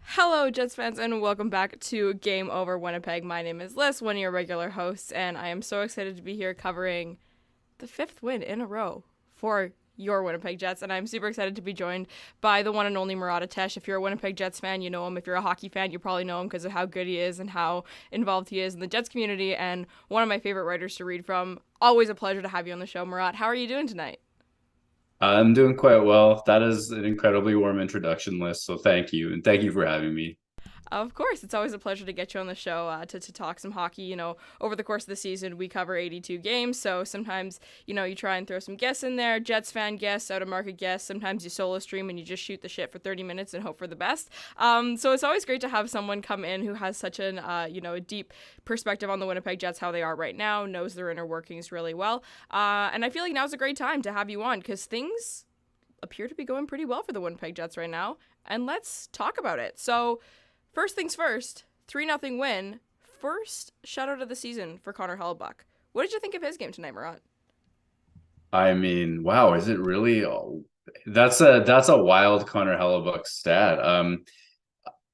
Hello, Jets fans, and welcome back to Game Over Winnipeg. My name is Liz, one of your regular hosts, and I am so excited to be here covering the fifth win in a row for your Winnipeg Jets, and I'm super excited to be joined by the one and only Murat Ates. If you're a Winnipeg Jets fan, you know him. If you're a hockey fan, you probably know him because of how good he is and how involved he is in the Jets community, and one of my favorite writers to read from. Always a pleasure to have you on the show, Murat. How are you doing tonight? I'm doing quite well. That is an incredibly warm introduction list, so thank you. And thank you for having me. Of course, it's always a pleasure to get you on the show to talk some hockey. You know, over the course of the season, we cover 82 games, so sometimes, you try and throw some guests in there, Jets fan guests, out-of-market guests. Sometimes you solo stream and you just shoot the shit for 30 minutes and hope for the best. So it's always great to have someone come in who has such a deep perspective on the Winnipeg Jets, how they are right now, knows their inner workings really well. And I feel like now's a great time to have you on because things appear to be going pretty well for the Winnipeg Jets right now, and let's talk about it. So, first things first, 3-0 win. First shutout of the season for Connor Hellebuyck. What did you think of his game tonight, Murat? I mean, wow, is it really? That's a wild Connor Hellebuck stat.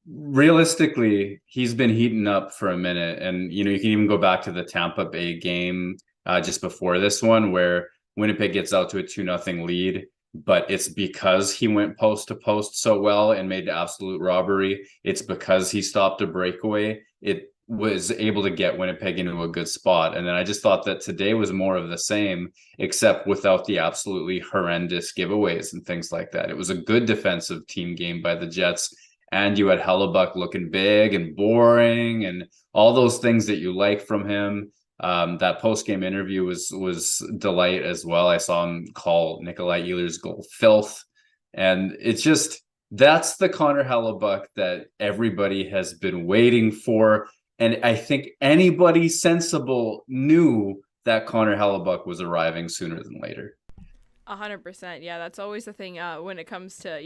Realistically, he's been heating up for a minute, and you can even go back to the Tampa Bay game just before this one, where Winnipeg gets out to a 2-0 lead. But it's because he went post to post so well and made absolute robbery. It's because he stopped a breakaway. It was able to get Winnipeg into a good spot. And then I just thought that today was more of the same, except without the absolutely horrendous giveaways and things like that. It was a good defensive team game by the Jets. And you had Hellebuck looking big and boring and all those things that you like from him. That post-game interview was delight as well. I saw him call Nikolaj Ehlers' goal filth. And it's just, that's the Connor Hellebuck that everybody has been waiting for. And I think anybody sensible knew that Connor Hellebuck was arriving sooner than later. 100%. Yeah, that's always the thing when it comes to,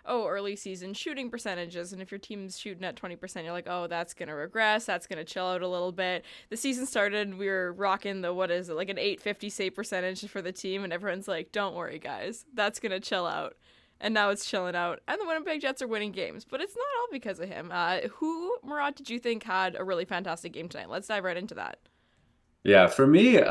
early season shooting percentages. And if your team's shooting at 20%, you're like, oh, that's going to regress. That's going to chill out a little bit. The season started, we were rocking like an 850 save percentage for the team. And everyone's like, don't worry, guys. That's going to chill out. And now it's chilling out. And the Winnipeg Jets are winning games. But it's not all because of him. Who, Murat, did you think had a really fantastic game tonight? Let's dive right into that. Yeah, for me,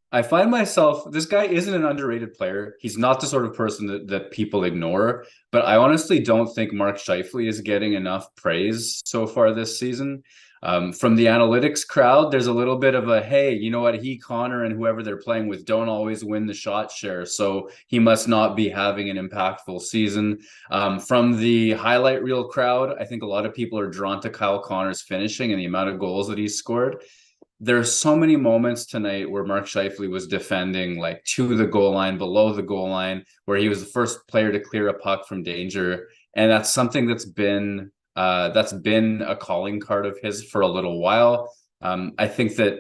I find myself, this guy isn't an underrated player. He's not the sort of person that people ignore, but I honestly don't think Mark Scheifele is getting enough praise so far this season. From the analytics crowd, there's a little bit of a, hey, you know what? He, Connor, and whoever they're playing with don't always win the shot share, so he must not be having an impactful season. From the highlight reel crowd, I think a lot of people are drawn to Kyle Connor's finishing and the amount of goals that he's scored. There's so many moments tonight where Mark Scheifele was defending like to the goal line, below the goal line, where he was the first player to clear a puck from danger. And that's something that's been a calling card of his for a little while. I think that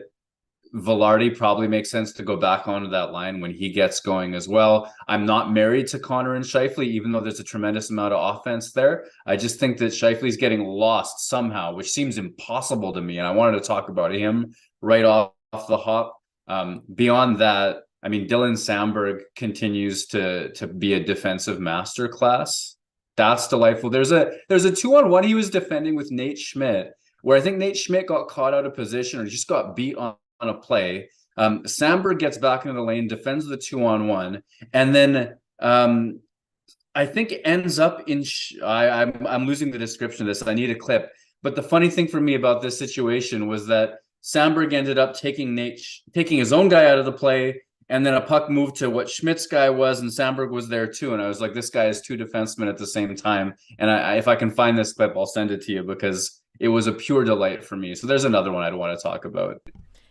Velarde probably makes sense to go back onto that line when he gets going as well. I'm not married to Connor and Scheifele, even though there's a tremendous amount of offense there. I just think that Scheifele's getting lost somehow, which seems impossible to me. And I wanted to talk about him right off the hop. Beyond that, I mean, Dylan Samberg continues to be a defensive masterclass. That's delightful. There's a 2-on-1 he was defending with Nate Schmidt, where I think Nate Schmidt got caught out of position or just got beat on a play. Samberg gets back into the lane, defends the 2-on-1, and then I think ends up in. I'm losing the description of this. I need a clip. But the funny thing for me about this situation was that Samberg ended up taking his own guy out of the play, and then a puck moved to what Schmidt's guy was, and Samberg was there too. And I was like, this guy is two defensemen at the same time. And if I can find this clip, I'll send it to you because it was a pure delight for me. So there's another one I'd want to talk about.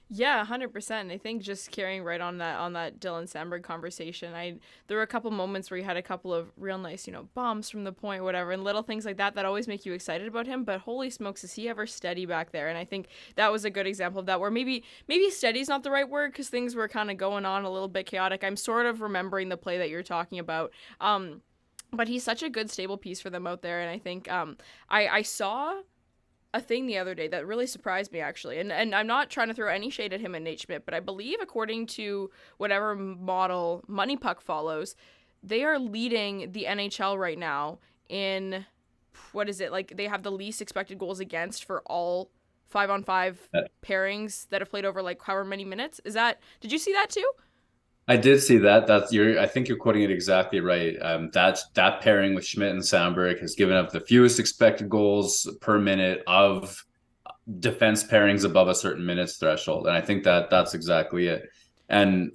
Yeah, 100%. I think just carrying right on that Dylan Samberg conversation, there were a couple moments where he had a couple of real nice, bombs from the point, whatever, and little things like that always make you excited about him. But holy smokes, is he ever steady back there? And I think that was a good example of that, where maybe steady's not the right word because things were kind of going on a little bit chaotic. I'm sort of remembering the play that you're talking about. But he's such a good stable piece for them out there, and I think I saw a thing the other day that really surprised me, actually. And I'm not trying to throw any shade at him and Nate Schmidt, but I believe according to whatever model Money Puck follows, they are leading the NHL right now in, what is it, like they have the least expected goals against for all 5-on-5 pairings that have played over like however many minutes. Did you see that too? I did see that. I think you're quoting it exactly right. That pairing with Schmidt and Samberg has given up the fewest expected goals per minute of defense pairings above a certain minutes threshold. And I think that's exactly it. And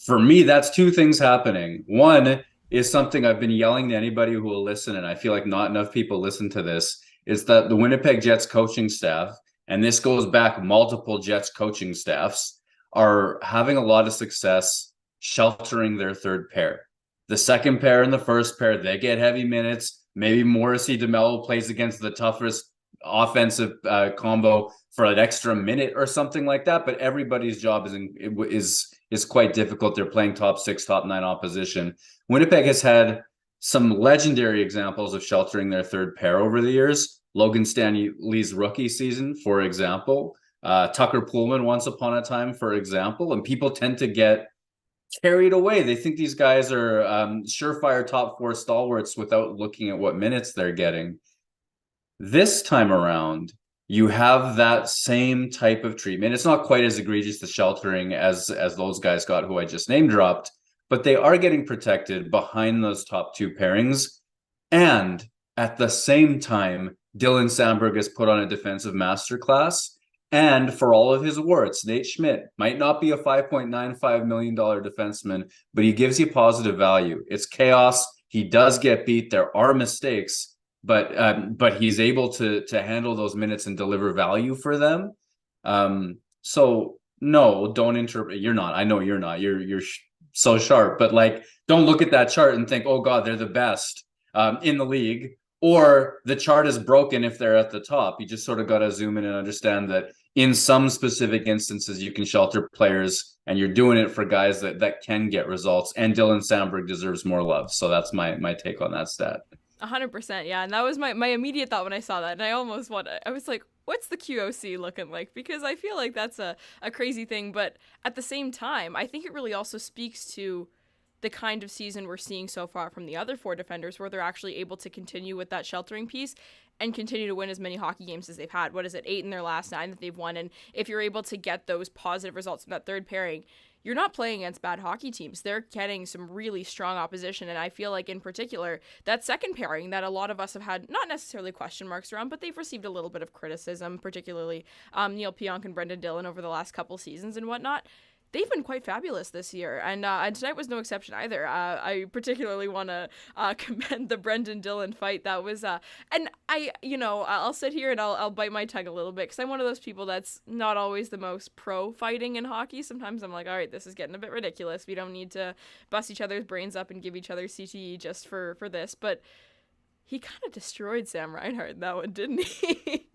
for me, that's two things happening. One is something I've been yelling to anybody who will listen, and I feel like not enough people listen to this, is that the Winnipeg Jets coaching staff, and this goes back multiple Jets coaching staffs, are having a lot of success sheltering their third pair. The second pair and the first pair, they get heavy minutes. Maybe Morrissey DeMello plays against the toughest offensive combo for an extra minute or something like that. But everybody's job is quite difficult. They're playing top 6, top 9 opposition. Winnipeg has had some legendary examples of sheltering their third pair over the years. Logan Stanley's rookie season, for example. Tucker Pullman once upon a time, for example. And people tend to get carried away. They think these guys are surefire top 4 stalwarts without looking at what minutes they're getting. This time around, you have that same type of treatment. It's not quite as egregious the sheltering as those guys got who I just name dropped, but they are getting protected behind those top 2 pairings. And at the same time, Dylan Samberg has put on a defensive masterclass. And for all of his warts, Nate Schmidt might not be a $5.95 million defenseman, but he gives you positive value. It's chaos. He does get beat. There are mistakes, but he's able to handle those minutes and deliver value for them. So no, don't interpret. You're not. I know you're not. You're so sharp, but like, don't look at that chart and think, oh God, they're the best in the league. Or the chart is broken if they're at the top. You just sort of got to zoom in and understand that in some specific instances, you can shelter players, and you're doing it for guys that can get results. And Dylan Samberg deserves more love. So that's my take on that stat. 100%, yeah. And that was my immediate thought when I saw that. And I was like, what's the QOC looking like? Because I feel like that's a crazy thing. But at the same time, I think it really also speaks to the kind of season we're seeing so far from the other 4 defenders, where they're actually able to continue with that sheltering piece and continue to win as many hockey games as they've had. What is it, 8 in their last 9 that they've won? And if you're able to get those positive results from that third pairing, you're not playing against bad hockey teams. They're getting some really strong opposition. And I feel like in particular, that second pairing that a lot of us have had not necessarily question marks around, but they've received a little bit of criticism, particularly Neil Pionk and Brendan Dillon over the last couple seasons and whatnot. They've been quite fabulous this year, and tonight was no exception either. I particularly want to commend the Brendan Dillon fight. That was, and I'll sit here and I'll bite my tongue a little bit, because I'm one of those people that's not always the most pro fighting in hockey. Sometimes I'm like, all right, this is getting a bit ridiculous. We don't need to bust each other's brains up and give each other CTE just for this, but he kind of destroyed Sam Reinhart in that one, didn't he?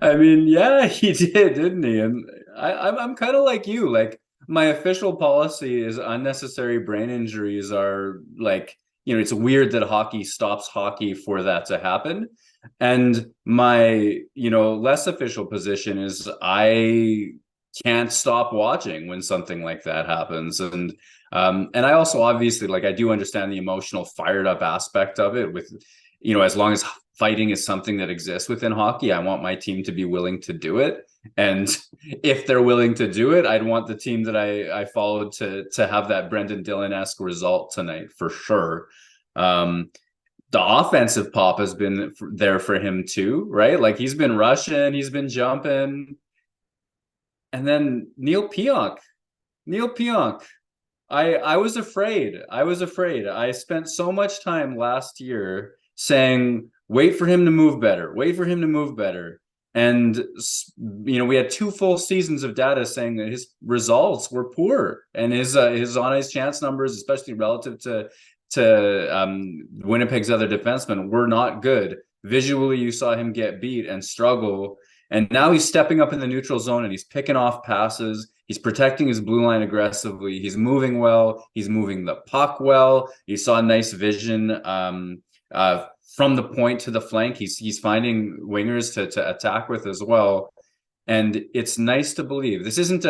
I mean, yeah, he did, didn't he? And I'm kind of like you. Like, my official policy is unnecessary brain injuries are like, it's weird that hockey stops hockey for that to happen. And my, less official position is I can't stop watching when something like that happens. And I also obviously, like, I do understand the emotional fired up aspect of it with, as long as fighting is something that exists within hockey, I want my team to be willing to do it. And if they're willing to do it, I'd want the team that I followed to have that Brendan Dillon-esque result tonight for sure. The offensive pop has been there for him too, right? Like, he's been rushing, he's been jumping. And then Neil Pionk. I was afraid. I spent so much time last year saying, wait for him to move better. And, we had 2 full seasons of data saying that his results were poor, and his on-ice chance numbers, especially relative to Winnipeg's other defensemen, were not good. Visually, you saw him get beat and struggle. And now he's stepping up in the neutral zone and he's picking off passes. He's protecting his blue line aggressively. He's moving well. He's moving the puck well. You saw nice vision from the point to the flank. He's finding wingers to attack with as well. And it's nice to believe this isn't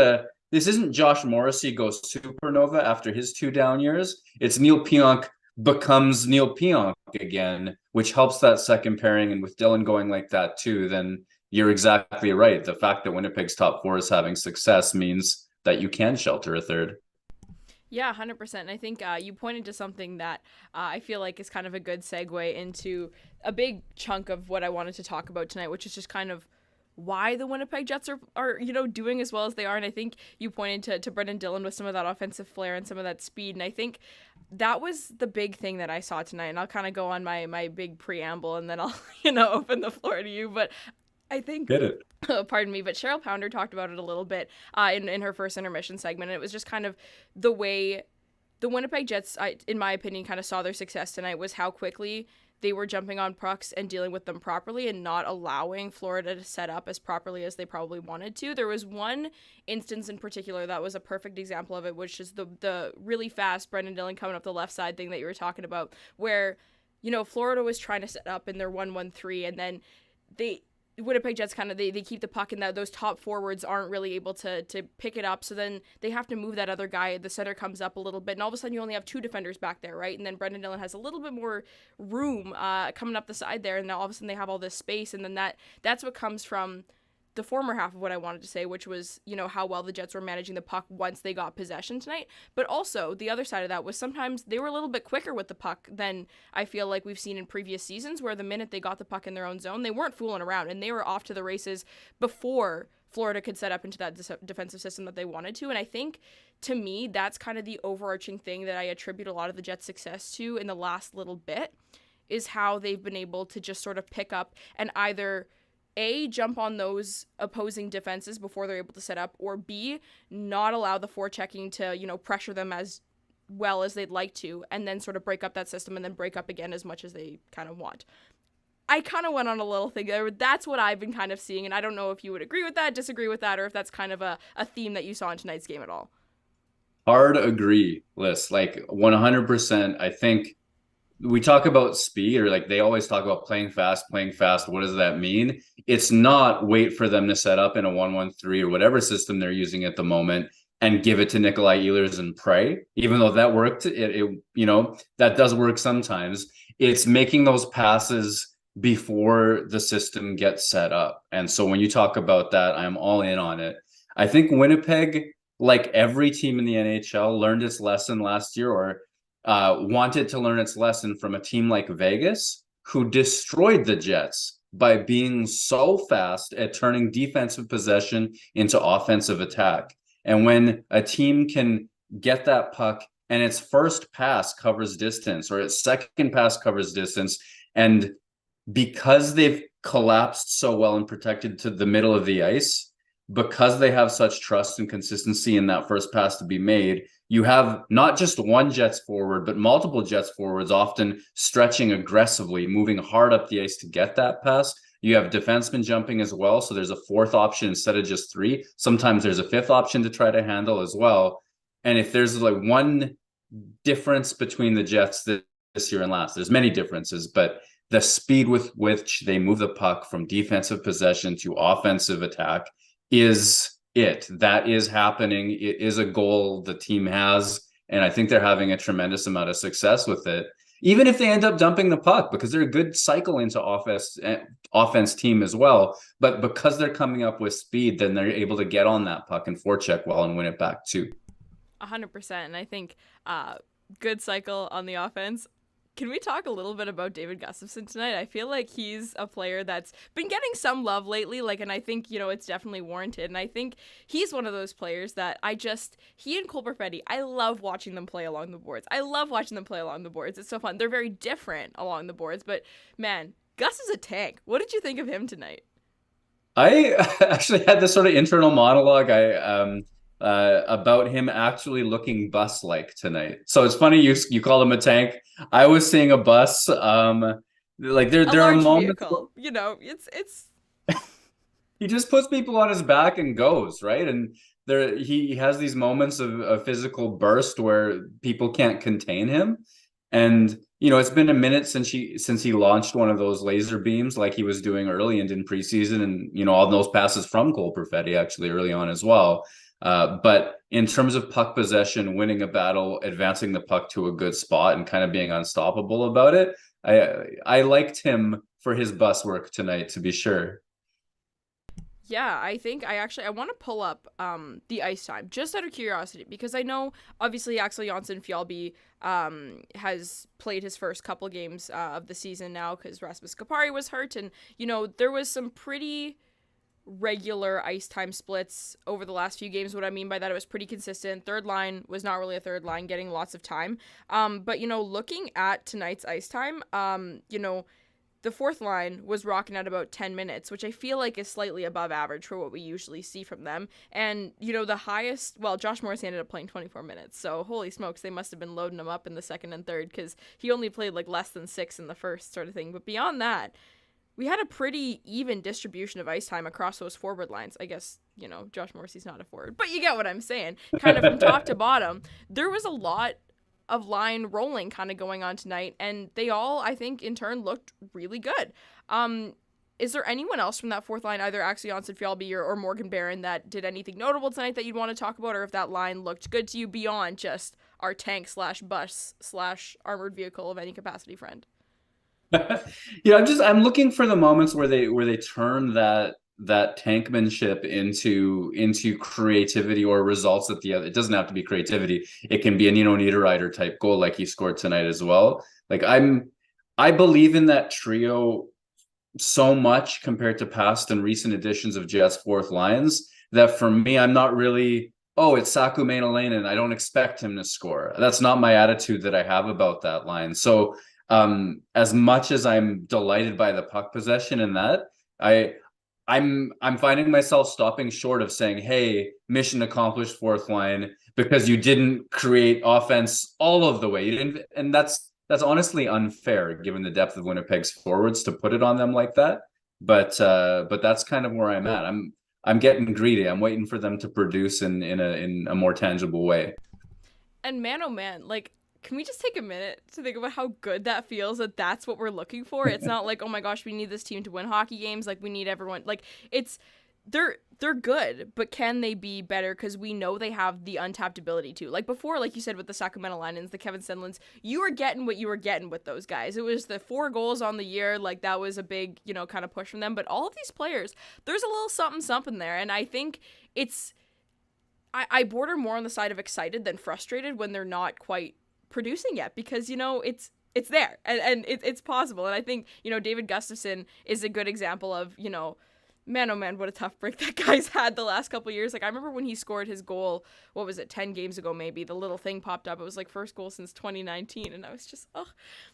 this isn't Josh Morrissey goes supernova after his 2 down years. It's Neil Pionk becomes Neil Pionk again, which helps that second pairing. And with Dylan going like that too, then you're exactly right. The fact that Winnipeg's top 4 is having success means that you can shelter a third. Yeah, 100%. And I think you pointed to something that I feel like is kind of a good segue into a big chunk of what I wanted to talk about tonight, which is just kind of why the Winnipeg Jets are doing as well as they are. And I think you pointed to Brendan Dillon with some of that offensive flair and some of that speed. And I think that was the big thing that I saw tonight. And I'll kind of go on my big preamble and then I'll, open the floor to you. But I think... Get it. Pardon me, but Cheryl Pounder talked about it a little bit in her first intermission segment. And it was just kind of the way the Winnipeg Jets, in my opinion, kind of saw their success tonight was how quickly they were jumping on pucks and dealing with them properly and not allowing Florida to set up as properly as they probably wanted to. There was one instance in particular that was a perfect example of it, which is the really fast Brendan Dillon coming up the left side thing that you were talking about, where, Florida was trying to set up in their 1-1-3, and then Winnipeg Jets kind of they keep the puck, and those top forwards aren't really able to pick it up, so then they have to move that other guy. The center comes up a little bit, and all of a sudden you only have 2 defenders back there, right? And then Brendan Dillon has a little bit more room coming up the side there, and now all of a sudden they have all this space, and then that's what comes from the former half of what I wanted to say, which was, how well the Jets were managing the puck once they got possession tonight. But also, the other side of that was sometimes they were a little bit quicker with the puck than I feel like we've seen in previous seasons, where the minute they got the puck in their own zone, they weren't fooling around, and they were off to the races before Florida could set up into that defensive system that they wanted to. And I think, to me, that's kind of the overarching thing that I attribute a lot of the Jets' success to in the last little bit, is how they've been able to just sort of pick up and either jump on those opposing defenses before they're able to set up, or B, not allow the forechecking to, pressure them as well as they'd like to, and then sort of break up that system and then break up again as much as they kind of want. I kind of went on a little thing there, but that's what I've been kind of seeing, and I don't know if you would agree with that, disagree with that, or if that's kind of a theme that you saw in tonight's game at all. Hard agree, Liz. 100%. I think we talk about speed, or they always talk about playing fast. What does that mean? It's not wait for them to set up in a 1-1-3 or whatever system they're using at the moment and give it to Nikolaj Ehlers and pray. Even though that worked, that does work sometimes. It's making those passes before the system gets set up. And so when you talk about that, I'm all in on it. I think Winnipeg, like every team in the NHL, learned its lesson last year, or wanted to learn its lesson from a team like Vegas, who destroyed the Jets by being so fast at turning defensive possession into offensive attack. And when a team can get that puck and its first pass covers distance, or its second pass covers distance, and because they've collapsed so well and protected to the middle of the ice, because they have such trust and consistency in that first pass to be made, you have not just one Jets forward, but multiple Jets forwards, often stretching aggressively, moving hard up the ice to get that pass. You have defensemen jumping as well, so there's a 4th option instead of just 3. Sometimes there's a 5th option to try to handle as well. And if there's one difference between the Jets this year and last, there's many differences, but the speed with which they move the puck from defensive possession to offensive attack is it. That is happening. It is a goal the team has, and I think they're having a tremendous amount of success with it, even if they end up dumping the puck, because they're a good cycle into offense team as well. But because they're coming up with speed, then they're able to get on that puck and forecheck well and win it back too. 100%. And I think good cycle on the offense. Can we talk a little bit about David Gustafsson tonight? I feel like he's a player that's been getting some love lately, and I think, it's definitely warranted. And I think he's one of those players that he and Cole Perfetti, I love watching them play along the boards. It's so fun. They're very different along the boards, but man, Gus is a tank. What did you think of him tonight? I actually had this sort of internal monologue. About him actually looking bus-like tonight. So it's funny you called him a tank. I was seeing a bus. There are moments. Vehicle. It's. He just puts people on his back and goes, right. And he has these moments of physical burst where people can't contain him. And it's been a minute since he launched one of those laser beams like he was doing early and in preseason, and all those passes from Cole Perfetti actually early on as well. But in terms of puck possession, winning a battle, advancing the puck to a good spot, and kind of being unstoppable about it, I liked him for his bus work tonight, to be sure. Yeah, I think I want to pull up the ice time just out of curiosity, because I know obviously Axel Jonsson Fjallby has played his first couple games of the season now because Rasmus Kapari was hurt, and there was some pretty regular ice time splits over the last few games. What I mean by that, it was pretty consistent. Third line was not really a third line, getting lots of time. But looking at tonight's ice time, the fourth line was rocking at about 10 minutes, which I feel like is slightly above average for what we usually see from them. And, the highest, well, Josh Morrissey ended up playing 24 minutes. So, holy smokes, they must have been loading him up in the second and third, because he only played like less than 6 in the first, sort of thing. But beyond that, we had a pretty even distribution of ice time across those forward lines. I guess, Josh Morrissey's not a forward, but you get what I'm saying. Kind of from top to bottom. There was a lot of line rolling kind of going on tonight, and they all, I think, in turn looked really good. Is there anyone else from that fourth line, either Axel Jonsson Fjallby or Morgan Barron, that did anything notable tonight that you'd want to talk about, or if that line looked good to you beyond just our tank / bus / armored vehicle of any capacity friend? Yeah, I'm looking for the moments where they turn that tankmanship into creativity or results at the end. It doesn't have to be creativity. It can be a Nino Niederreiter type goal like he scored tonight as well. Like I believe in that trio so much compared to past and recent editions of Jets fourth lines that for me, I'm not really, oh, it's Saku Maenalainen, I don't expect him to score. That's not my attitude that I have about that line. So as much as I'm delighted by the puck possession in that, I'm finding myself stopping short of saying, hey, mission accomplished fourth line, because you didn't create offense all of the way. You didn't, and that's honestly unfair given the depth of Winnipeg's forwards to put it on them like that. But that's kind of where I'm at. I'm getting greedy. I'm waiting for them to produce in a more tangible way. And man, oh man, like, can we just take a minute to think about how good that feels, that that's what we're looking for? It's not like, oh my gosh, we need this team to win hockey games. Like, we need everyone. Like, they're good, but can they be better? Because we know they have the untapped ability to. Like before, like you said, with the Sacramento Linens, the Kevin Stenlunds, you were getting what you were getting with those guys. It was the 4 goals on the year. Like, that was a big, kind of push from them. But all of these players, there's a little something there. And I think I border more on the side of excited than frustrated when they're not quite producing yet, because it's there and it's possible. And I think David Gustafsson is a good example of man, oh man, what a tough break that guy's had the last couple of years. Like, I remember when he scored his goal, what was it, 10 games ago maybe, the little thing popped up. It was like first goal since 2019, and I was just, oh,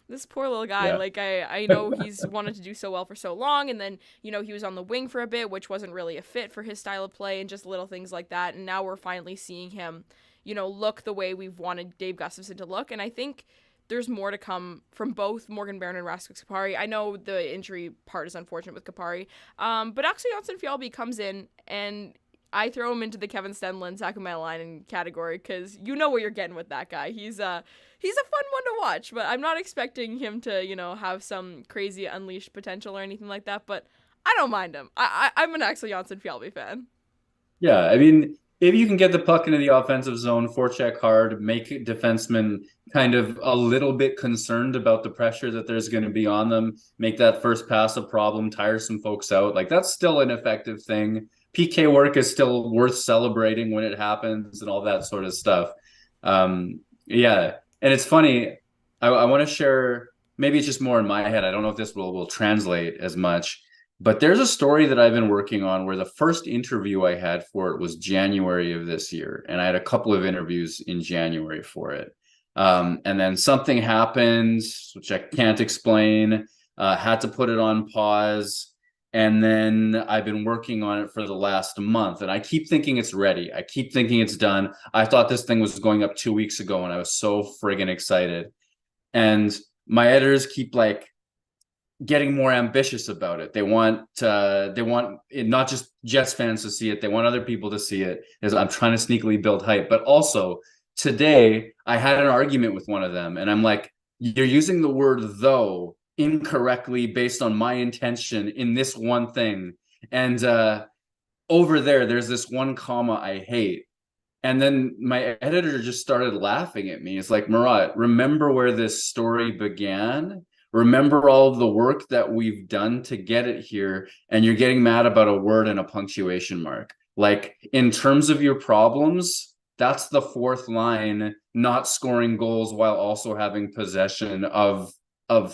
this poor little guy. Yeah. Like, I know he's wanted to do so well for so long, and then he was on the wing for a bit, which wasn't really a fit for his style of play, and just little things like that. And now we're finally seeing him look the way we've wanted Dave Gustafsson to look. And I think there's more to come from both Morgan Barron and Rasmus Kapari. I know the injury part is unfortunate with Kapari, but Axel Jonsson Fjallby comes in, and I throw him into the Kevin Stenlund, Saku Maenalainen category, because you know what you're getting with that guy. He's a fun one to watch, but I'm not expecting him to have some crazy unleashed potential or anything like that. But I don't mind him. I'm an Axel Jonsson Fjallby fan. Yeah, I mean, if you can get the puck into the offensive zone, forecheck hard, make defensemen kind of a little bit concerned about the pressure that there's going to be on them, make that first pass a problem, tire some folks out, like, that's still an effective thing. PK work is still worth celebrating when it happens and all that sort of stuff. Yeah, and it's funny, I want to share, maybe it's just more in my head, I don't know if this will translate as much, but there's a story that I've been working on where the first interview I had for it was January of this year. And I had a couple of interviews in January for it. And then something happened, which I can't explain, had to put it on pause. And then I've been working on it for the last month. And I keep thinking it's ready. I keep thinking it's done. I thought this thing was going up 2 weeks ago, and I was so friggin' excited. And my editors keep getting more ambitious about it. They want it, not just Jets fans to see it. They want other people to see it. I'm trying to sneakily build hype. But also today I had an argument with one of them, and I'm like, you're using the word though incorrectly based on my intention in this one thing. And over there's this one comma I hate. And then my editor just started laughing at me. It's like, Murat, remember where this story began? Remember all of the work that we've done to get it here, and you're getting mad about a word and a punctuation mark. Like, in terms of your problems, that's the fourth line, not scoring goals while also having possession of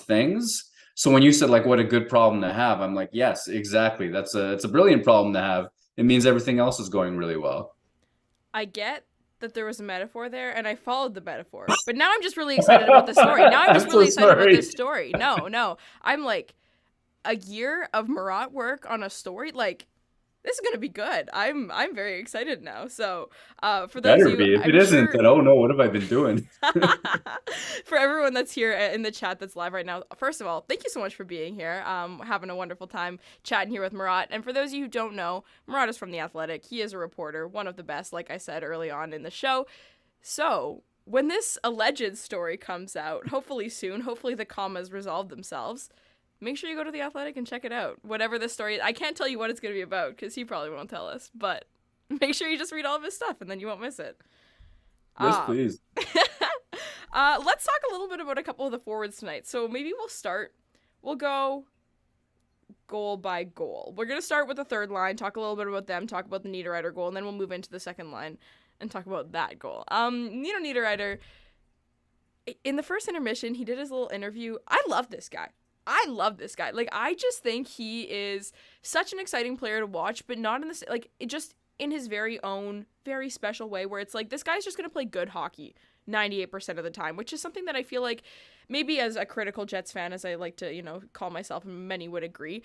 things. So when you said like what a good problem to have, I'm like, yes, exactly. It's a brilliant problem to have. It means everything else is going really well. I get that there was a metaphor there, and I followed the metaphor. But now I'm just really excited about the story. Now I'm just I'm so really excited about sorry. this story. No, no. I'm like, a year of Murat work on a story, like, this is gonna be good. I'm very excited now. So, for those of Better you, be. If it I'm isn't, sure then oh no, what have I been doing? for everyone that's here in the chat that's live right now, first of all, thank you so much for being here. Having a wonderful time chatting here with Murat. And for those of you who don't know, Murat is from The Athletic. He is a reporter, one of the best, like I said early on in the show. So, when this alleged story comes out, hopefully soon, hopefully the commas resolve themselves, make sure you go to The Athletic and check it out. Whatever the story is. I can't tell you what it's going to be about because he probably won't tell us, but make sure you just read all of his stuff and then you won't miss it. Yes, Um, please. let's talk a little bit about a couple of the forwards tonight. So maybe we'll go goal by goal. We're going to start with the third line, talk a little bit about them, talk about the Niederreiter goal, and then we'll move into the second line and talk about that goal. Nino Niederreiter, in the first intermission, he did his little interview. I love this guy. Like, I just think he is such an exciting player to watch, but not in this, like, it just in his very own, very special way where it's like, this guy's just going to play good hockey 98% of the time, which is something that I feel like maybe as a critical Jets fan, as I like to, call myself, and many would agree,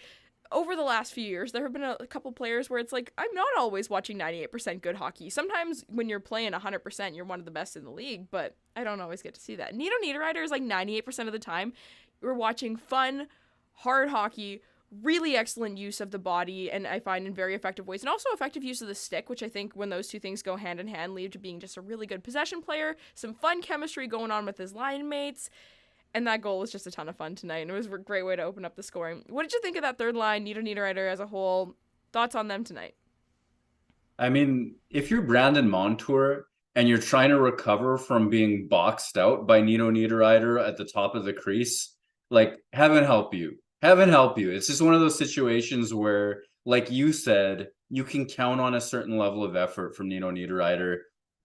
over the last few years, there have been a couple players where it's like, I'm not always watching 98% good hockey. Sometimes when you're playing 100%, you're one of the best in the league, but I don't always get to see that. Nino Niederreiter is like 98% of the time. We're watching fun, hard hockey, really excellent use of the body, and I find in very effective ways, and also effective use of the stick, which I think when those two things go hand in hand lead to being just a really good possession player, some fun chemistry going on with his line mates. And that goal was just a ton of fun tonight, and it was a great way to open up the scoring. What did you think of that third line, Nino Niederreiter as a whole? Thoughts on them tonight? I mean, if you're Brandon Montour and you're trying to recover from being boxed out by Nino Niederreiter at the top of the crease, like, heaven help you. Heaven help you. It's just one of those situations where, like you said, you can count on a certain level of effort from Nino Niederreiter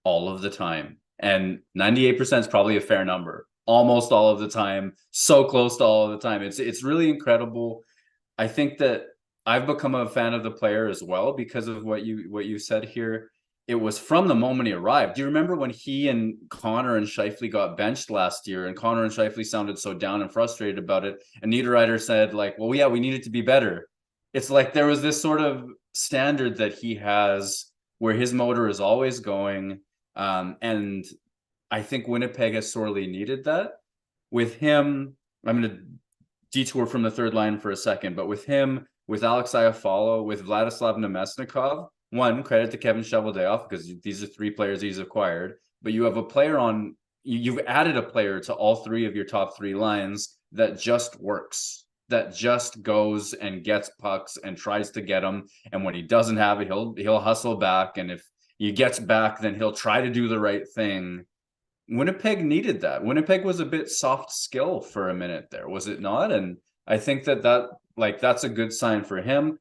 all of the time. And 98% is probably a fair number. Almost all of the time, so close to all of the time. It's really incredible. I think that I've become a fan of the player as well because of what you said here. It was from the moment he arrived. Do you remember when he and Connor and Scheifele got benched last year, and Connor and Scheifele sounded so down and frustrated about it, and Niederreiter said like, well, yeah, we needed to be better. It's like there was this sort of standard that he has where his motor is always going, and I think Winnipeg has sorely needed that. With him, I'm going to detour from the third line for a second, but with him, with Alex Iafallo, with Vladislav Nemesnikov, one, credit to Kevin Cheveldayoff because these are three players he's acquired, but you have a player on, you've added a player to all three of your top three lines that just works, that just goes and gets pucks and tries to get them. And when he doesn't have it, he'll hustle back. And if he gets back, then he'll try to do the right thing. Winnipeg needed that. Winnipeg was a bit soft skill for a minute there, was it not? And I think that's a good sign for him.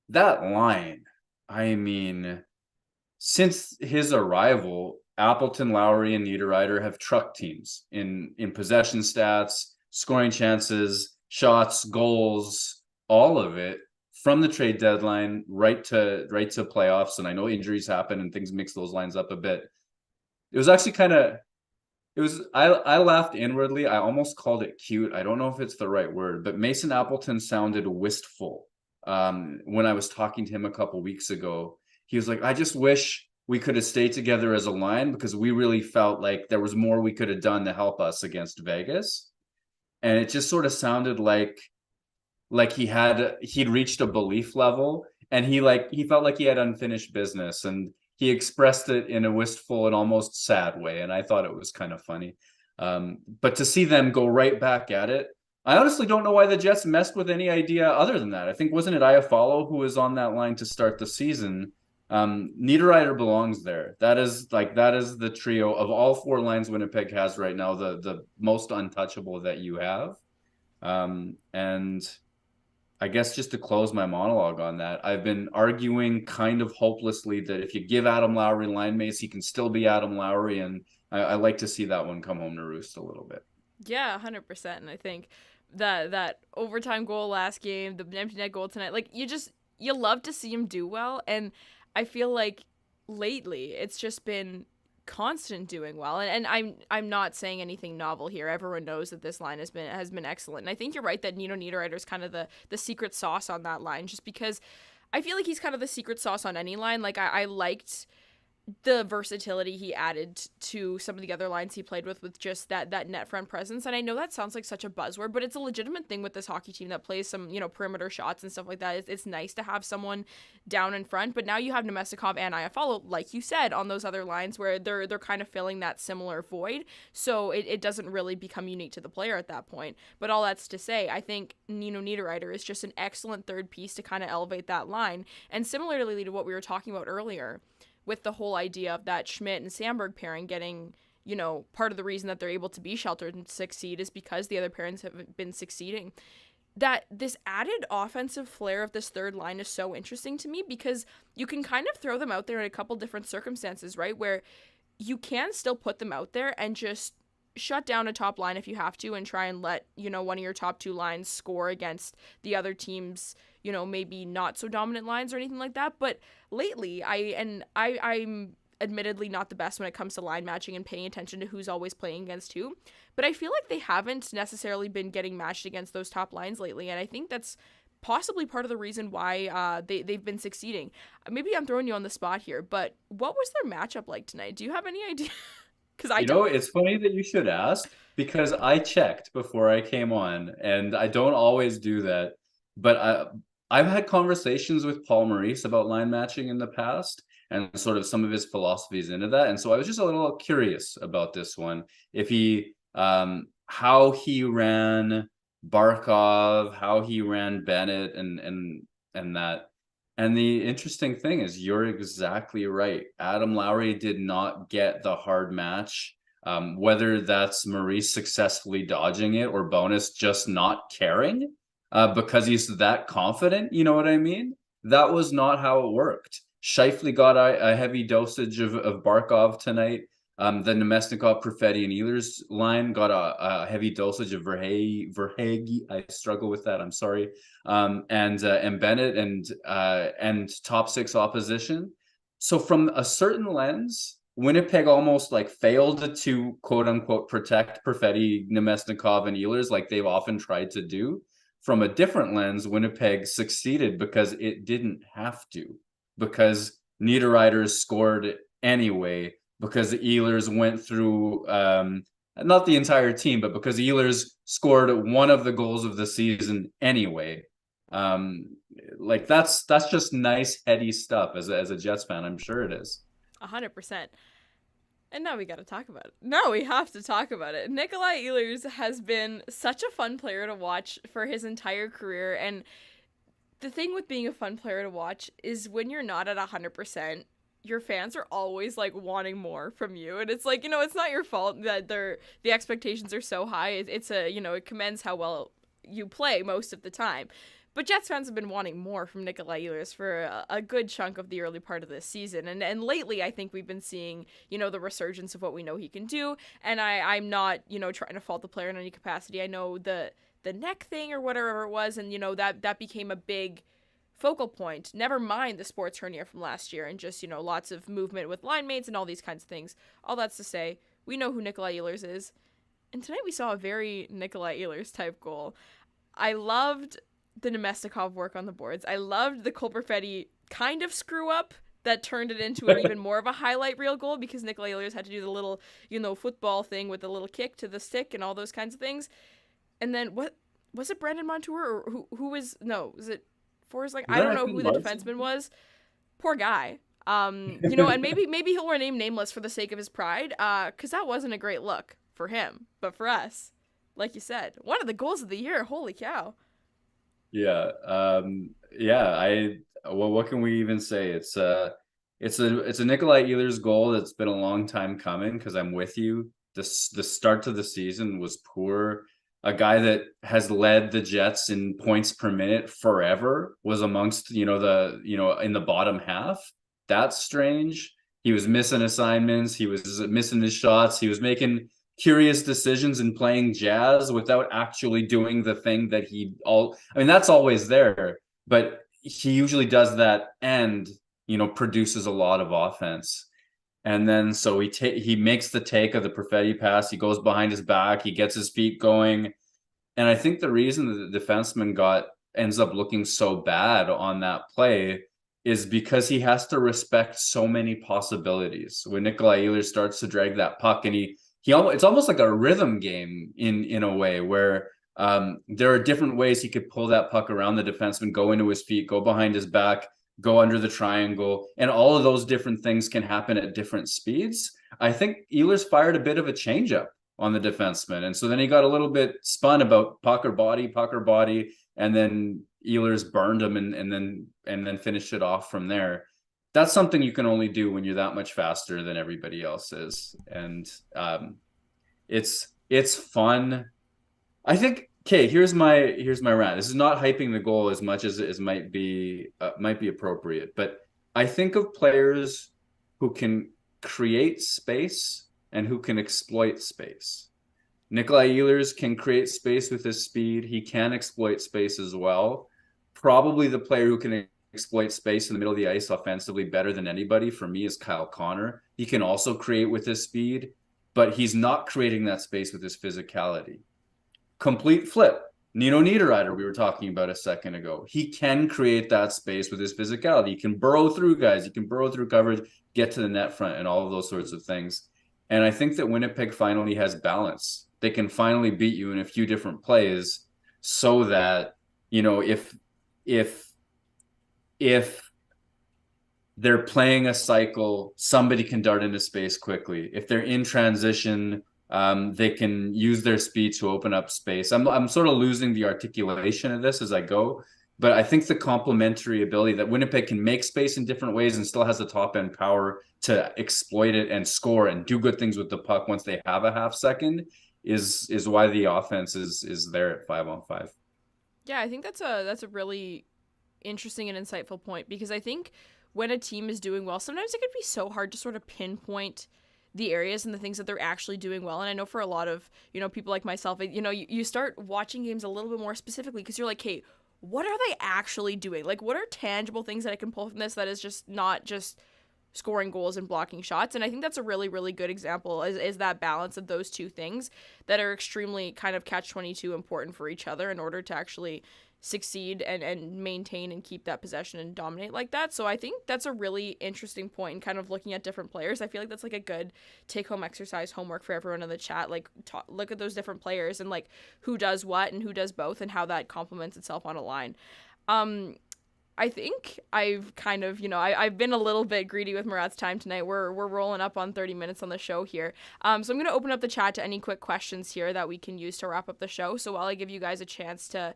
That line, I mean, since his arrival, Appleton, Lowry, and Niederreiter have trucked teams in possession stats, scoring chances, shots, goals, all of it from the trade deadline right to playoffs. And I know injuries happen and things mix those lines up a bit. It was actually I laughed inwardly. I almost called it cute. I don't know if it's the right word, but Mason Appleton sounded wistful when I was talking to him a couple weeks ago. He was like, I just wish we could have stayed together as a line because we really felt like there was more we could have done to help us against Vegas. And it just sort of sounded like he'd reached a belief level, and he felt like he had unfinished business, and he expressed it in a wistful and almost sad way. And I thought it was kind of funny. But to see them go right back at it, I honestly don't know why the Jets messed with any idea other than that. I think, wasn't it Iafallo who was on that line to start the season? Niederreiter belongs there. That is the trio of all four lines Winnipeg has right now, the most untouchable that you have. And I guess just to close my monologue on that, I've been arguing kind of hopelessly that if you give Adam Lowry line mates, he can still be Adam Lowry, and I like to see that one come home to roost a little bit. Yeah, 100%. And I think that overtime goal last game, the empty net goal tonight, like you love to see him do well, and I feel like lately it's just been constant doing well. And I'm not saying anything novel here. Everyone knows that this line has been excellent. And I think you're right that Nino Niederreiter is kind of the secret sauce on that line, just because I feel like he's kind of the secret sauce on any line. Like I liked the versatility he added to some of the other lines he played with just that net front presence. And I know that sounds like such a buzzword, but it's a legitimate thing with this hockey team that plays some, perimeter shots and stuff like that. It's nice to have someone down in front, but now you have Nemestikov and Iafallo, like you said, on those other lines where they're kind of filling that similar void. So it doesn't really become unique to the player at that point. But all that's to say, I think Nino Niederreiter is just an excellent third piece to kind of elevate that line. And similarly to what we were talking about earlier, with the whole idea of that Schmidt and Samberg pairing getting, part of the reason that they're able to be sheltered and succeed is because the other pairings have been succeeding. That this added offensive flair of this third line is so interesting to me because you can kind of throw them out there in a couple different circumstances, right? Where you can still put them out there and just shut down a top line if you have to and try and let, one of your top two lines score against the other team's, maybe not so dominant lines or anything like that. But lately, I'm admittedly not the best when it comes to line matching and paying attention to who's always playing against who, but I feel like they haven't necessarily been getting matched against those top lines lately, and I think that's possibly part of the reason why they've been succeeding. Maybe I'm throwing you on the spot here, but what was their matchup like tonight? Do you have any idea? Because I don't. It's funny that you should ask because I checked before I came on, and I don't always do that. But I've had conversations with Paul Maurice about line matching in the past and sort of some of his philosophies into that. And so I was just a little curious about this one. If he, how he ran Barkov, how he ran Bennett, and that. And the interesting thing is, you're exactly right. Adam Lowry did not get the hard match, whether that's Maurice successfully dodging it or Bonus just not caring because he's that confident. You know what I mean? That was not how it worked. Scheifele got a heavy dosage of Barkov tonight. The Nemesnikov, Perfetti, and Ehlers line got a heavy dosage of Verhaeghe. I struggle with that. I'm sorry. And Bennett and top six opposition. So from a certain lens, Winnipeg almost like failed to quote unquote protect Perfetti, Nemesnikov, and Ehlers like they've often tried to do. From a different lens, Winnipeg succeeded because it didn't have to, because Niederreiter scored anyway, because Ehlers went through not the entire team, but because Ehlers scored one of the goals of the season anyway. Like that's just nice heady stuff as a Jets fan. I'm sure it is. 100%. And now we got to talk about it. No, we have to talk about it. Nikolaj Ehlers has been such a fun player to watch for his entire career. And the thing with being a fun player to watch is when you're not at 100%, your fans are always like wanting more from you. And it's like, it's not your fault that the expectations are so high. It's it commends how well you play most of the time. But Jets fans have been wanting more from Nikolaj Ehlers for a good chunk of the early part of this season. And lately, I think we've been seeing, the resurgence of what we know he can do. And I'm not, trying to fault the player in any capacity. I know the neck thing or whatever it was, and, that became a big focal point. Never mind the sports hernia from last year and just, lots of movement with line mates and all these kinds of things. All that's to say, we know who Nikolaj Ehlers is. And tonight we saw a very Nikolaj Ehlers type goal. I loved the Nemestikov work on the boards. I loved the Cole Perfetti kind of screw up that turned it into an even more of a highlight reel goal because Nikolaj Ehlers had to do the little, football thing with the little kick to the stick and all those kinds of things. And then what was it, Brandon Montour or who was it Forsling? I don't know who the defenseman was. Poor guy. And maybe he'll remain nameless for the sake of his pride, because that wasn't a great look for him. But for us, like you said, one of the goals of the year. Holy cow. Yeah. What can we even say? It's it's a Nikolaj Ehlers goal that's been a long time coming, because I'm with you. The start to the season was poor. A guy that has led the Jets in points per minute forever was amongst, in the bottom half. That's strange. He was missing assignments. He was missing his shots. He was making curious decisions and playing jazz without actually doing the thing that that's always there, but he usually does that and, produces a lot of offense. And then so he makes the take of the Perfetti pass. He goes behind his back. He gets his feet going. And I think the reason that the defenseman ends up looking so bad on that play is because he has to respect so many possibilities. When Nikolaj Ehlers starts to drag that puck, and it's almost like a rhythm game in a way, where there are different ways he could pull that puck around the defenseman, go into his feet, go behind his back, go under the triangle, and all of those different things can happen at different speeds. I think Ehlers fired a bit of a changeup on the defenseman, and so then he got a little bit spun about puck or body, and then Ehlers burned him and then finished it off from there. That's something you can only do when you're that much faster than everybody else is, and it's fun. I think. Okay, here's my rant. This is not hyping the goal as much as it might be appropriate, but I think of players who can create space and who can exploit space. Nikolaj Ehlers can create space with his speed. He can exploit space as well. Probably the player who can exploit space in the middle of the ice offensively better than anybody for me is Kyle Connor. He can also create with his speed, but he's not creating that space with his physicality. Complete flip. Nino Niederreiter, we were talking about a second ago. He can create that space with his physicality. He can burrow through guys. He can burrow through coverage, get to the net front, and all of those sorts of things. And I think that Winnipeg finally has balance. They can finally beat you in a few different plays, so that, if they're playing a cycle, somebody can dart into space quickly. If they're in transition, they can use their speed to open up space. I'm sort of losing the articulation of this as I go, but I think the complementary ability that Winnipeg can make space in different ways and still has the top end power to exploit it and score and do good things with the puck once they have a half second is why the offense is there at 5-on-5. Yeah, I think that's a really interesting and insightful point, because I think when a team is doing well, sometimes it could be so hard to sort of pinpoint the areas and the things that they're actually doing well. And I know for a lot of, people like myself, you start watching games a little bit more specifically because you're like, hey, what are they actually doing? Like, what are tangible things that I can pull from this that is just not just scoring goals and blocking shots? And I think that's a really, really good example is that balance of those two things that are extremely kind of catch-22 important for each other in order to actually succeed and maintain and keep that possession and dominate like that. So I think that's a really interesting point in kind of looking at different players. I feel like that's like a good take-home exercise homework for everyone in the chat. Like, look at those different players and like who does what and who does both and how that complements itself on a line. I think I've kind of, I've been a little bit greedy with Murat's time tonight. We're rolling up on 30 minutes on the show here. So I'm going to open up the chat to any quick questions here that we can use to wrap up the show. So while I give you guys a chance to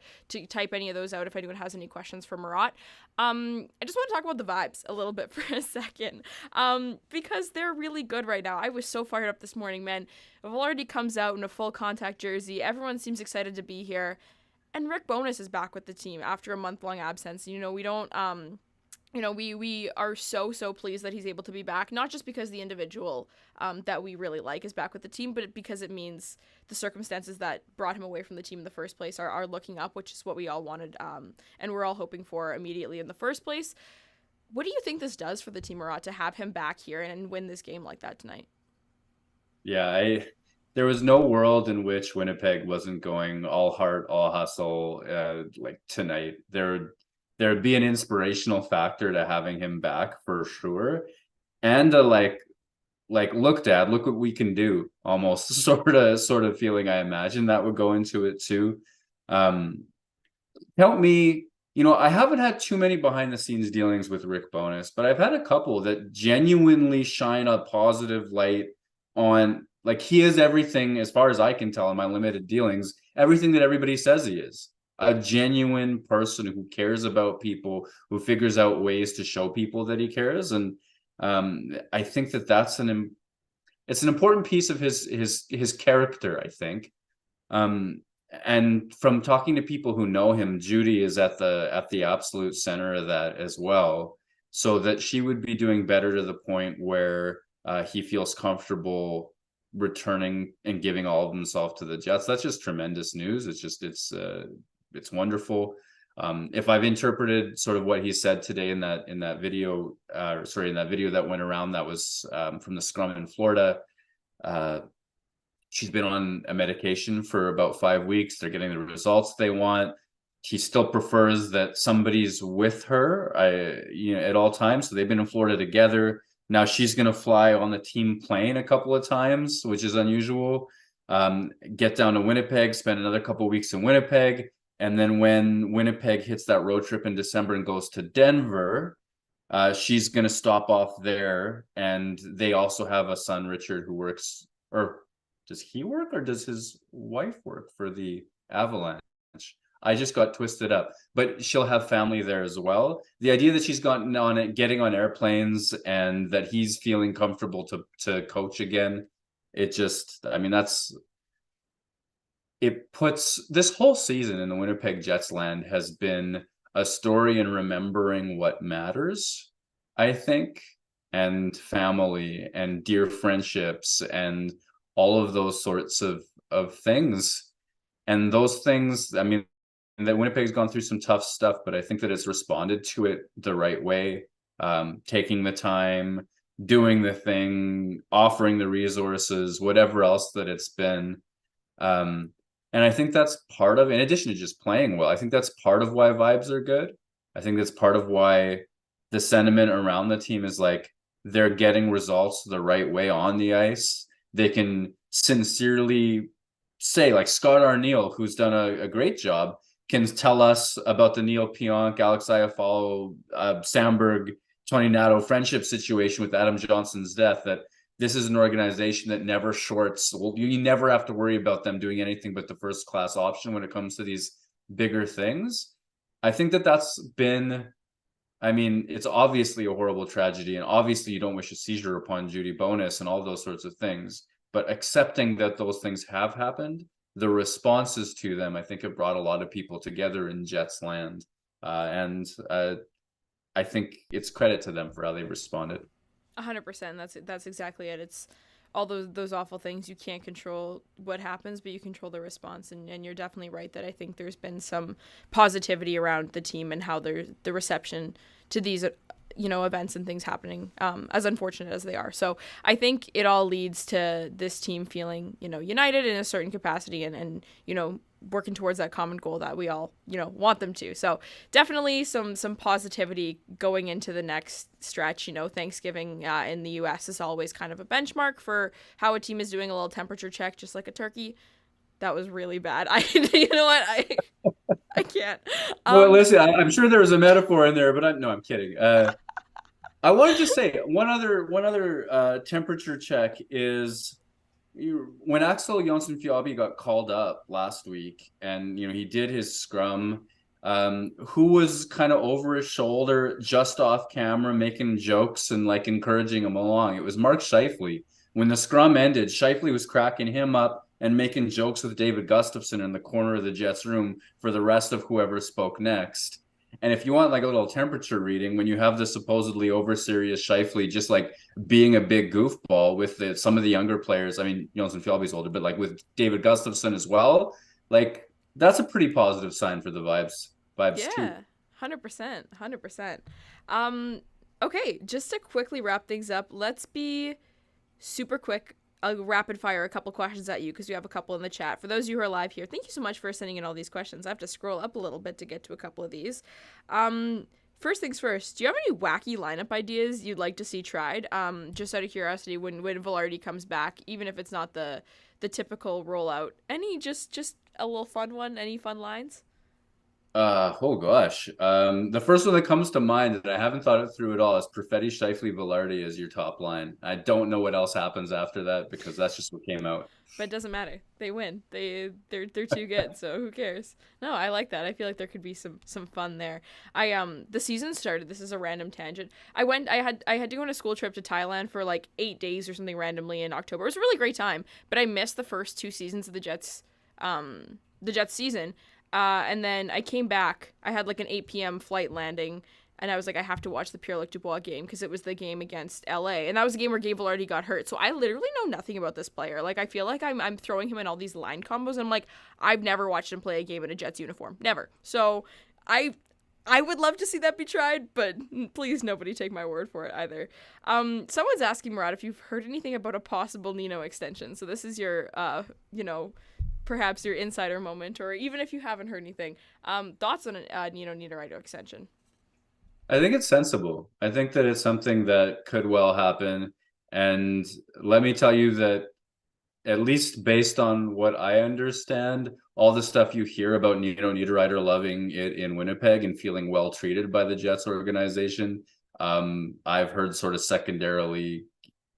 type any of those out if anyone has any questions for Murat, I just want to talk about the vibes a little bit for a second, because they're really good right now. I was so fired up this morning, man. Velarde comes out in a full contact jersey. Everyone seems excited to be here. And Rick Bowness is back with the team after a month-long absence. We don't, we are so pleased that he's able to be back, not just because the individual that we really like is back with the team, but because it means the circumstances that brought him away from the team in the first place are looking up, which is what we all wanted, and we're all hoping for immediately in the first place. What do you think this does for the team, Murat, to have him back here and win this game like that tonight? Yeah, there was no world in which Winnipeg wasn't going all heart, all hustle, like tonight. There'd be an inspirational factor to having him back for sure, and like look, Dad, look what we can do. Almost sort of feeling. I imagine that would go into it too. Help me. I haven't had too many behind the scenes dealings with Rick Bowness, but I've had a couple that genuinely shine a positive light on. Like, he is everything, as far as I can tell in my limited dealings, everything that everybody says he is. A genuine person who cares about people, who figures out ways to show people that he cares. And I think it's an important piece of his character, I think. And from talking to people who know him, Judy is at the absolute center of that as well. So that she would be doing better to the point where he feels comfortable returning and giving all of himself to the Jets. That's just tremendous news. It's wonderful. If I've interpreted sort of what he said today in that video, in that video that went around, that was from the scrum in Florida. She's been on a medication for about 5 weeks. They're getting the results they want. He still prefers that somebody's with her, at all times. So they've been in Florida together. Now she's going to fly on the team plane a couple of times, which is unusual. Get down to Winnipeg, spend another couple of weeks in Winnipeg. And then when Winnipeg hits that road trip in December and goes to Denver, she's going to stop off there. And they also have a son, Richard, who works, or does he work, or does his wife work for the Avalanche? I just got twisted up, but she'll have family there as well. The idea that she's getting on airplanes and that he's feeling comfortable to coach again, it puts this whole season in the Winnipeg Jets land has been a story in remembering what matters, I think, and family and dear friendships and all of those sorts of things. And those things, that Winnipeg's gone through some tough stuff, but I think that it's responded to it the right way, taking the time, doing the thing, offering the resources, whatever else that it's been. And I think that's part of, in addition to just playing well, I think that's part of why vibes are good. I think that's part of why the sentiment around the team is like, they're getting results the right way on the ice. They can sincerely say, like Scott Arniel, who's done a great job, can tell us about the Neil Pionk, Alexei Houde, Samberg, Tony Nato friendship situation with Adam Johnson's death, that this is an organization that never shorts. Well, you never have to worry about them doing anything but the first class option when it comes to these bigger things. I think that's been, it's obviously a horrible tragedy, and obviously you don't wish a seizure upon Judy Bonus and all those sorts of things, but accepting that those things have happened, the responses to them, I think, have brought a lot of people together in Jets land. And I think it's credit to them for how they responded. 100%. That's exactly it. It's all those awful things. You can't control what happens, but you control the response. And you're definitely right that I think there's been some positivity around the team and how the reception to these events and things happening, as unfortunate as they are. So I think it all leads to this team feeling, united in a certain capacity and working towards that common goal that we all, want them to. So definitely some positivity going into the next stretch. Thanksgiving in the US is always kind of a benchmark for how a team is doing. A little temperature check, just like a turkey. That was really bad. I can't. Well, listen, I'm sure there was a metaphor in there, but I'm kidding. I wanted to say one other temperature check is when Axel Jonsson-Fjällby got called up last week, and he did his scrum. Who was kind of over his shoulder, just off camera, making jokes and like encouraging him along? It was Mark Scheifele. When the scrum ended, Scheifele was cracking him up and making jokes with David Gustafsson in the corner of the Jets room for the rest of whoever spoke next. And if you want like a little temperature reading, when you have the supposedly over serious Scheifele just like being a big goofball with some of the younger players, Jonsson-Fjällby's older, but like with David Gustafsson as well, like that's a pretty positive sign for the vibes yeah, too. 100%. Okay, just to quickly wrap things up, let's be super quick. I'll rapid fire a couple questions at you because we have a couple in the chat. For those of you who are live here, thank you so much for sending in all these questions. I have to scroll up a little bit to get to a couple of these. First things first, do you have any wacky lineup ideas you'd like to see tried? Just out of curiosity, when Velarde comes back, even if it's not the typical rollout, any just a little fun one? Any fun lines? Oh gosh. The first one that comes to mind that I haven't thought it through at all is Perfetti, Scheifele, Velarde as your top line. I don't know what else happens after that because that's just what came out. But it doesn't matter. They win. They're too good. So who cares? No, I like that. I feel like there could be some fun there. The season started. This is a random tangent. I had to go on a school trip to Thailand for like 8 days or something randomly in October. It was a really great time. But I missed the first two seasons of the Jets season. And then I came back. I had like an 8 p.m. flight landing, and I was like, I have to watch the Pierre-Luc Dubois game because it was the game against LA, and that was a game where Gabe already got hurt. So I literally know nothing about this player. Like, I feel like I'm throwing him in all these line combos, and I'm like, I've never watched him play a game in a Jets uniform, never. So I would love to see that be tried, but please nobody take my word for it either. Someone's asking Murat if you've heard anything about a possible Nino extension. So this is your perhaps your insider moment, or even if you haven't heard anything, thoughts on a Nino Niederreiter extension? I think it's sensible. I think that it's something that could well happen. And let me tell you that, at least based on what I understand, all the stuff you hear about Nino Niederreiter loving it in Winnipeg and feeling well treated by the Jets organization, I've heard sort of secondarily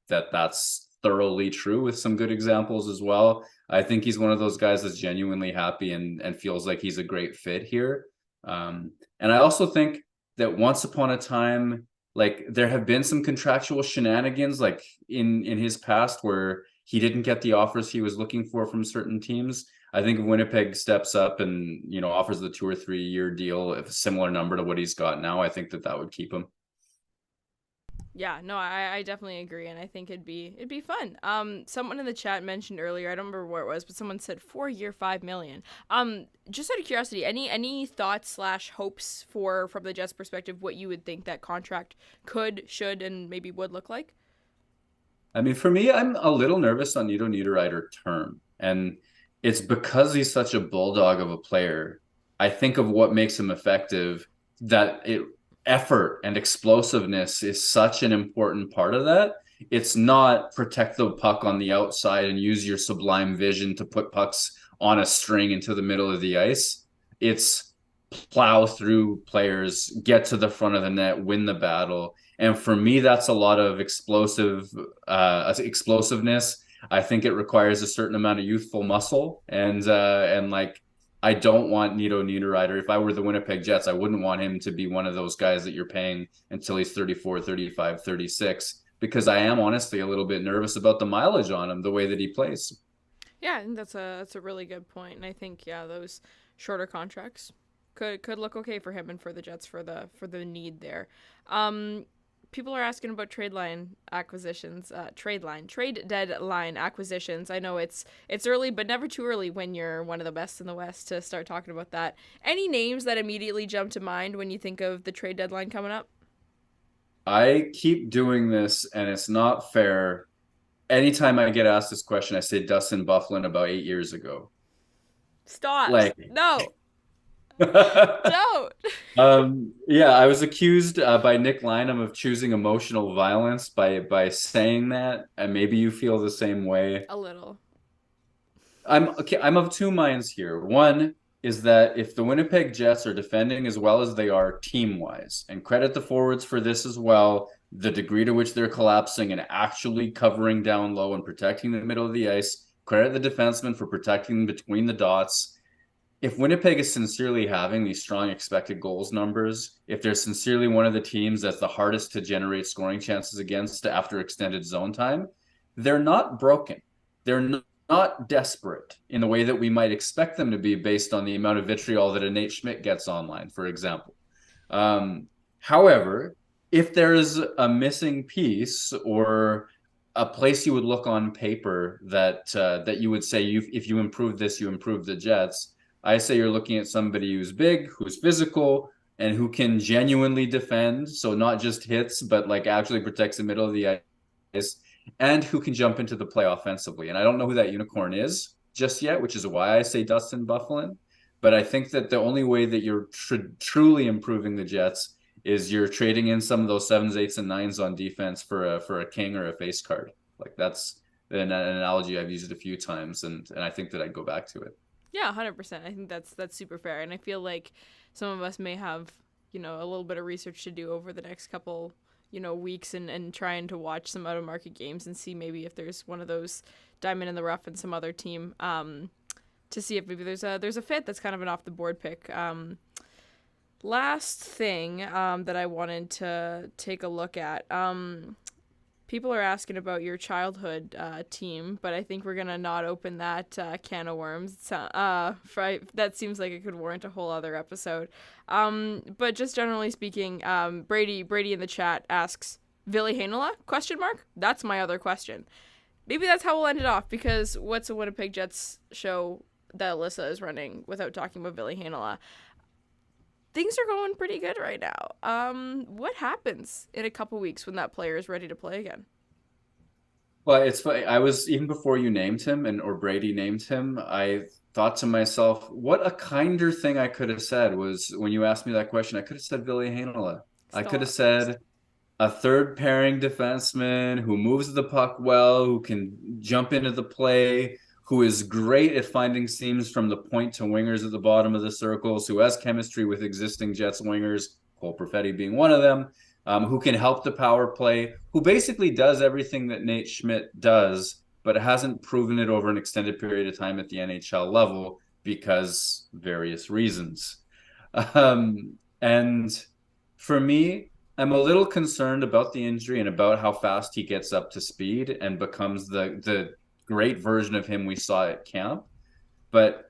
that that's thoroughly true with some good examples as well. I think he's one of those guys that's genuinely happy and feels like he's a great fit here. And I also think that once upon a time, like there have been some contractual shenanigans like in his past where he didn't get the offers he was looking for from certain teams. I think if Winnipeg steps up and, offers the 2 or 3 year deal, if a similar number to what he's got now, I think that would keep him. Yeah, no, I definitely agree, and I think it'd be fun. Someone in the chat mentioned earlier, I don't remember where it was, but someone said 4 year, 5 million. Just out of curiosity, any thoughts slash hopes from the Jets' perspective, what you would think that contract could, should, and maybe would look like? I mean, for me, I'm a little nervous on Nino Niederreiter term, and it's because he's such a bulldog of a player. I think of what makes him effective, effort and explosiveness is such an important part of that. It's not protect the puck on the outside and use your sublime vision to put pucks on a string into the middle of the ice. It's plow through players, get to the front of the net, win the battle. And for me, that's a lot of explosiveness. I think it requires a certain amount of youthful muscle, and like I don't want Nino Niederreiter. If I were the Winnipeg Jets, I wouldn't want him to be one of those guys that you're paying until he's 34, 35, 36, because I am honestly a little bit nervous about the mileage on him, the way that he plays. Yeah, I think that's a really good point, and I think those shorter contracts could look okay for him and for the Jets for the need there. People are asking about trade deadline acquisitions. I know it's early, but never too early when you're one of the best in the West to start talking about that. Any names that immediately jump to mind when you think of the trade deadline coming up? I keep doing this, and it's not fair. Anytime I get asked this question, I say Dustin Byfuglien about 8 years ago. Stop. Like, No. Don't. Yeah, I was accused by Nick Lynham of choosing emotional violence by saying that, and maybe you feel the same way. A little. I'm of two minds here. One is that if the Winnipeg Jets are defending as well as they are team-wise, and credit the forwards for this as well, the degree to which they're collapsing and actually covering down low and protecting the middle of the ice, credit the defensemen for protecting between the dots. If Winnipeg is sincerely having these strong expected goals numbers, if they're sincerely one of the teams that's the hardest to generate scoring chances against after extended zone time, they're not broken. They're not desperate in the way that we might expect them to be based on the amount of vitriol that a Nate Schmidt gets online, for example. However, if there's a missing piece or a place you would look on paper that you would say if you improve this, you improve the Jets, I say you're looking at somebody who's big, who's physical, and who can genuinely defend. So not just hits, but like actually protects the middle of the ice, and who can jump into the play offensively. And I don't know who that unicorn is just yet, which is why I say Dustin Byfuglien. But I think that the only way that you're truly improving the Jets is you're trading in some of those 7s, 8s, and 9s on defense for a king or a face card. Like that's an analogy I've used it a few times, and I think that I'd go back to it. Yeah, 100%. I think that's super fair, and I feel like some of us may have, a little bit of research to do over the next couple, weeks, and trying to watch some out of market games and see maybe if there's one of those diamond in the rough in some other team, to see if maybe there's a fit that's kind of an off the board pick. Last thing that I wanted to take a look at. People are asking about your childhood team, but I think we're going to not open that can of worms. That seems like it could warrant a whole other episode. But just generally speaking, Brady in the chat asks, Ville Heinola? Question mark? That's my other question. Maybe that's how we'll end it off, because what's a Winnipeg Jets show that Alyssa is running without talking about Ville Heinola? Things are going pretty good right now. What happens in a couple weeks when that player is ready to play again? Well, it's funny. I was, even before you named him or Brady named him, I thought to myself, what a kinder thing I could have said was, when you asked me that question, I could have said Ville Heinola. I could have said a third pairing defenseman who moves the puck well, who can jump into the play, who is great at finding seams from the point to wingers at the bottom of the circles, who has chemistry with existing Jets wingers, Cole Perfetti being one of them, who can help the power play, who basically does everything that Nate Schmidt does, but hasn't proven it over an extended period of time at the NHL level because various reasons. And for me, I'm a little concerned about the injury and about how fast he gets up to speed and becomes the great version of him we saw at camp. But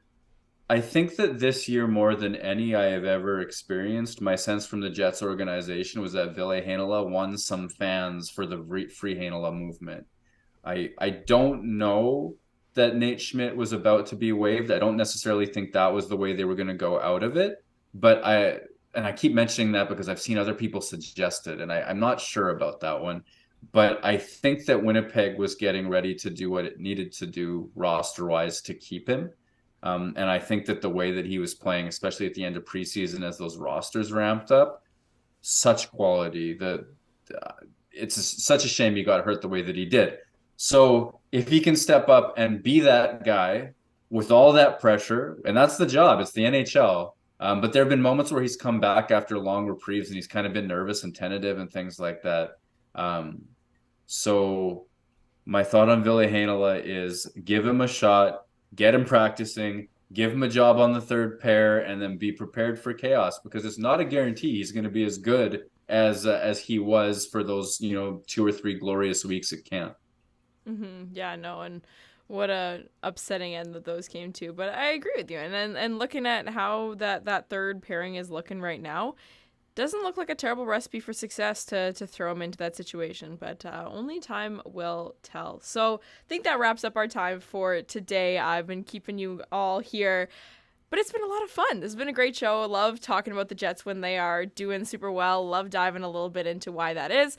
I think that this year, more than any I have ever experienced, my sense from the Jets organization was that Ville Heinola won some fans for the Free Heinola movement. I don't know that Nate Schmidt was about to be waived. I don't necessarily think that was the way they were going to go out of it. But I keep mentioning that because I've seen other people suggest it, and I'm not sure about that one. But I think that Winnipeg was getting ready to do what it needed to do roster-wise to keep him. And I think that the way that he was playing, especially at the end of preseason as those rosters ramped up, such quality that it's such a shame he got hurt the way that he did. So if he can step up and be that guy with all that pressure, and that's the job, it's the NHL. But there have been moments where he's come back after long reprieves and he's kind of been nervous and tentative and things like that. So my thought on Ville Heinola is give him a shot, get him practicing, give him a job on the third pair, and then be prepared for chaos, because it's not a guarantee he's going to be as good as he was for those 2 or 3 glorious weeks at camp. Mm-hmm. Yeah, no, and what a upsetting end that those came to. But I agree with you, and looking at how that third pairing is looking right now, doesn't look like a terrible recipe for success to throw him into that situation, but only time will tell. So I think that wraps up our time for today. I've been keeping you all here, but it's been a lot of fun. This has been a great show. I love talking about the Jets when they are doing super well. Love diving a little bit into why that is.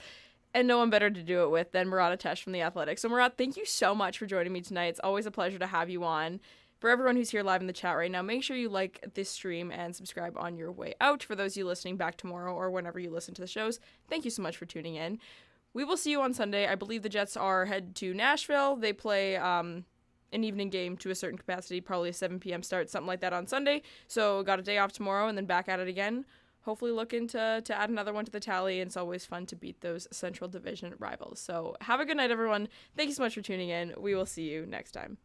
And no one better to do it with than Murat Ates from The Athletic. So Murat, thank you so much for joining me tonight. It's always a pleasure to have you on. For everyone who's here live in the chat right now, make sure you like this stream and subscribe on your way out. For those of you listening back tomorrow or whenever you listen to the shows, thank you so much for tuning in. We will see you on Sunday. I believe the Jets are headed to Nashville. They play an evening game to a certain capacity, probably a 7 p.m. start, something like that on Sunday. So got a day off tomorrow and then back at it again. Hopefully looking to add another one to the tally. It's always fun to beat those Central Division rivals. So have a good night, everyone. Thank you so much for tuning in. We will see you next time.